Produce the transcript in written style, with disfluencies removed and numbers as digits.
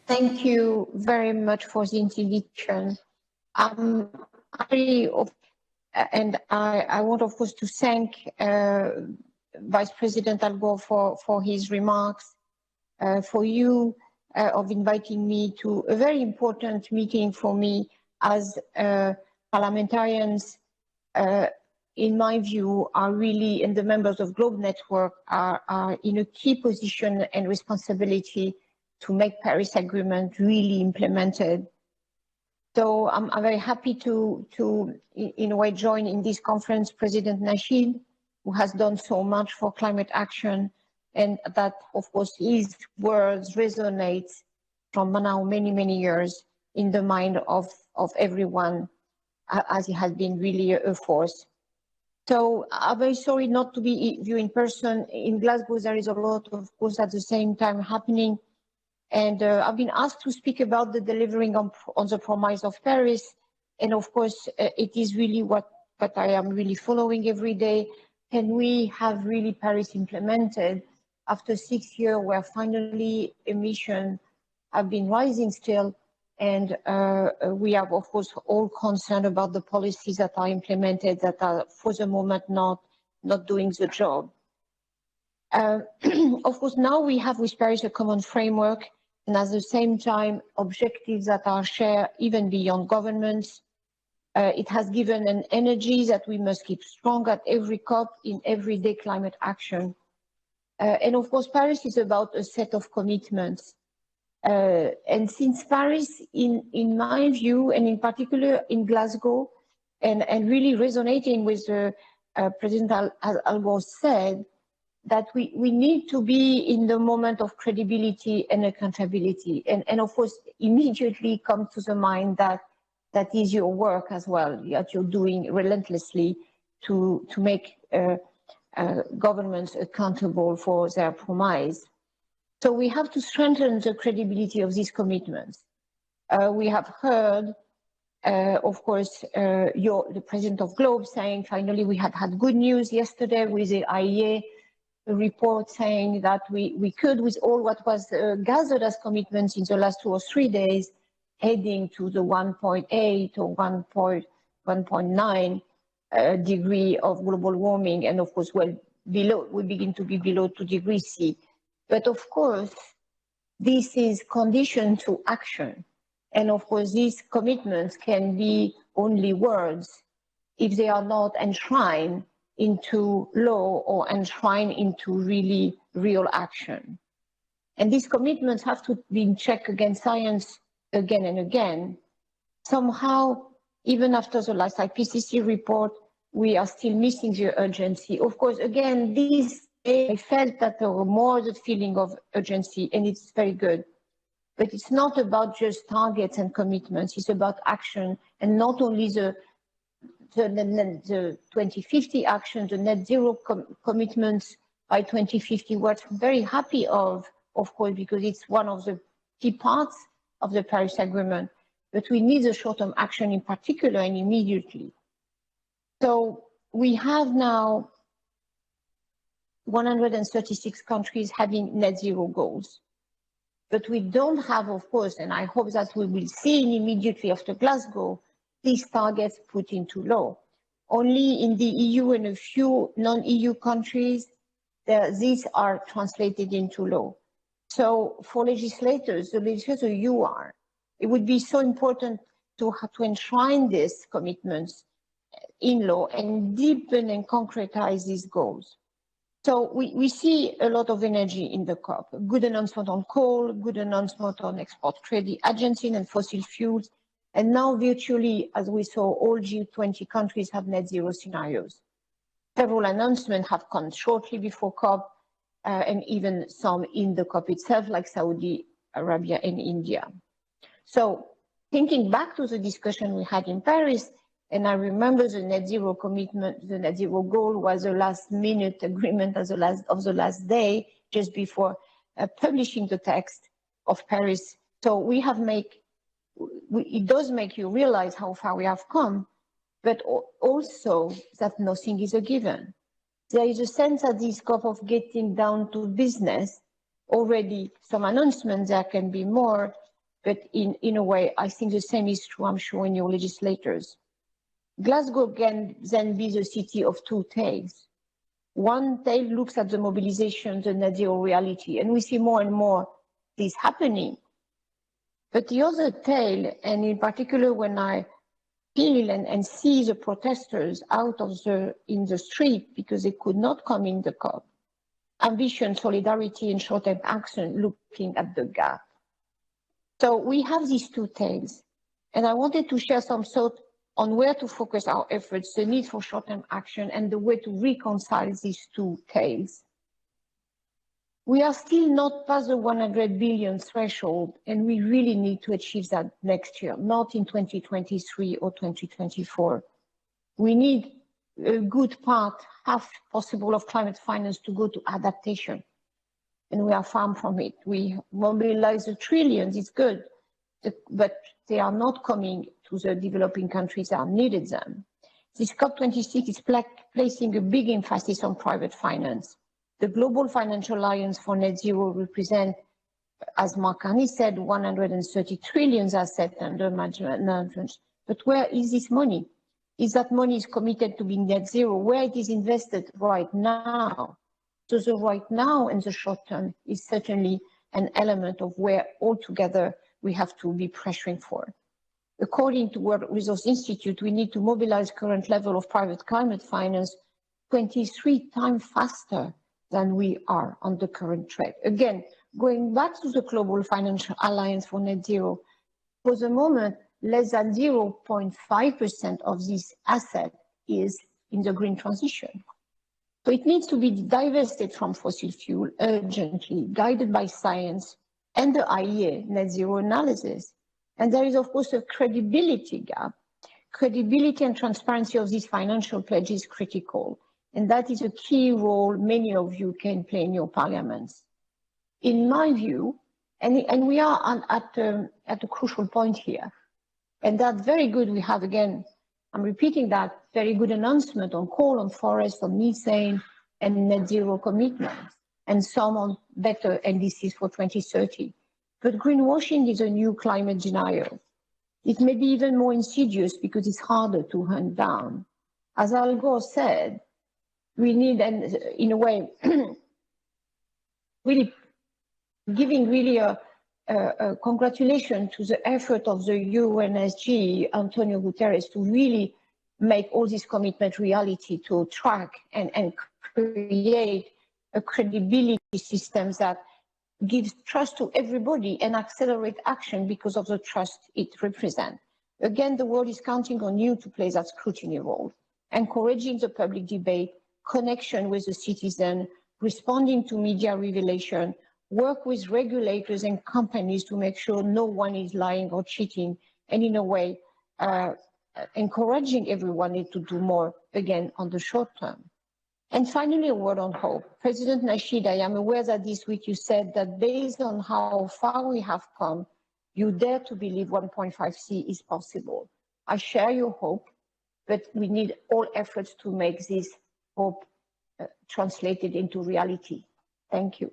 Thank you very much for the invitation. I want, of course, to thank Vice President Al Gore for his remarks, for you of inviting me to a very important meeting for me as parliamentarians, in my view, are really, and the members of Globe Network are in a key position and responsibility to make Paris Agreement really implemented. So I'm very happy to in a way join in this conference President Nasheed, who has done so much for climate action, and that of course his words resonate from now many years in the mind of everyone, as he has been really a force. So I'm very sorry not to be with you in person. In Glasgow there is a lot, of course, at the same time happening. And I've been asked to speak about the delivering on the promise of Paris. And of course, it is really what I am really following every day. Can we have really Paris implemented after 6 years where finally emissions have been rising still? And we are, of course, all concerned about the policies that are implemented that are, for the moment, not doing the job. Of course, now we have with Paris a common framework, and at the same time, objectives that are shared even beyond governments. It has given an energy that we must keep strong at every COP in everyday climate action. And of course, Paris is about a set of commitments. And since Paris, in my view, and in particular in Glasgow, and really resonating with President Al Gore said, that we need to be in the moment of credibility and accountability. And of course, immediately come to the mind that is your work as well, that you're doing relentlessly to make governments accountable for their promise. So we have to strengthen the credibility of these commitments. We have heard, of course, the President of Globe saying, finally, we had good news yesterday with the IEA report saying that we could, with all what was gathered as commitments in the last 2 or 3 days, heading to the 1.8 or 1.9 degree of global warming, and of course, well, below, we begin to be below 2 degrees C. But of course, this is conditioned to action. And of course, these commitments can be only words if they are not enshrined into law or enshrined into really real action. And these commitments have to be in check against science again and again. Somehow, even after the last IPCC report, we are still missing the urgency. Of course, again, I felt that there was more the feeling of urgency, and it's very good. But it's not about just targets and commitments, it's about action, and not only the 2050 action, the net zero commitments by 2050, what I'm very happy of course, because it's one of the key parts of the Paris Agreement, but we need a short-term action in particular and immediately. So we have now 136 countries having net zero goals, but we don't have, of course, and I hope that we will see immediately after Glasgow, these targets put into law. Only in the EU and a few non-EU countries, these are translated into law. So for legislators, the legislator you are, it would be so important to have to enshrine these commitments in law and deepen and concretize these goals. So we see a lot of energy in the COP. Good announcement on coal, good announcement on export credit agency and fossil fuels. And now virtually, as we saw, all G20 countries have net zero scenarios. Several announcements have come shortly before COP, and even some in the COP itself, like Saudi Arabia and India. So thinking back to the discussion we had in Paris, and I remember the net zero commitment, the net zero goal was a last minute agreement of the last day, just before publishing the text of Paris. So we have it does make you realize how far we have come, but also that nothing is a given. There is a sense at this COP of getting down to business, already some announcements, there can be more, but in a way, I think the same is true, I'm sure, in your legislators. Glasgow can then be the city of two tales. One tale looks at the mobilization, the net zero reality, and we see more and more this happening. But the other tale, and in particular when I feel and see the protesters out in the street because they could not come in the COP, ambition, solidarity, and short-term action looking at the gap. So we have these two tales, and I wanted to share some thoughts on where to focus our efforts, the need for short-term action, and the way to reconcile these two tales. We are still not past the 100 billion threshold, and we really need to achieve that next year, not in 2023 or 2024. We need a good part, half possible, of climate finance to go to adaptation, and we are far from it. We mobilize the trillions, it's good, but they are not coming to the developing countries that needed them. This COP26 is placing a big emphasis on private finance. The Global Financial Alliance for Net Zero represent, as Mark Carney said, 130 trillion assets under management. But where is this money? Is that money is committed to being net zero? Where it is invested right now? So the right now and the short term is certainly an element of where altogether we have to be pressuring for. According to World Resource Institute, we need to mobilize current level of private climate finance 23 times faster than we are on the current track. Again, going back to the Global Financial Alliance for Net Zero, for the moment, less than 0.5% of this asset is in the green transition. So it needs to be divested from fossil fuel urgently, guided by science and the IEA net zero analysis. And there is, of course, a credibility gap. Credibility and transparency of this financial pledge is critical. And that is a key role many of you can play in your parliaments. In my view, and we are at a crucial point here, and that's very good. We have, again, I'm repeating that, very good announcement on coal, on forest, on methane, and net zero commitments, and some on better NDCs for 2030. But greenwashing is a new climate denial. It may be even more insidious because it's harder to hunt down. As Al Gore said, we need, and in a way, really giving really a congratulation to the effort of the UNSG, Antonio Guterres, to really make all these commitments reality, to track and create a credibility system that gives trust to everybody and accelerate action because of the trust it represents. Again, the world is counting on you to play that scrutiny role, encouraging the public debate, connection with the citizen, responding to media revelation, work with regulators and companies to make sure no one is lying or cheating, and in a way, encouraging everyone to do more, again, on the short term. And finally, a word on hope. President Nasheed, I am aware that this week you said that based on how far we have come, you dare to believe 1.5C is possible. I share your hope, but we need all efforts to make this hope translated into reality. Thank you.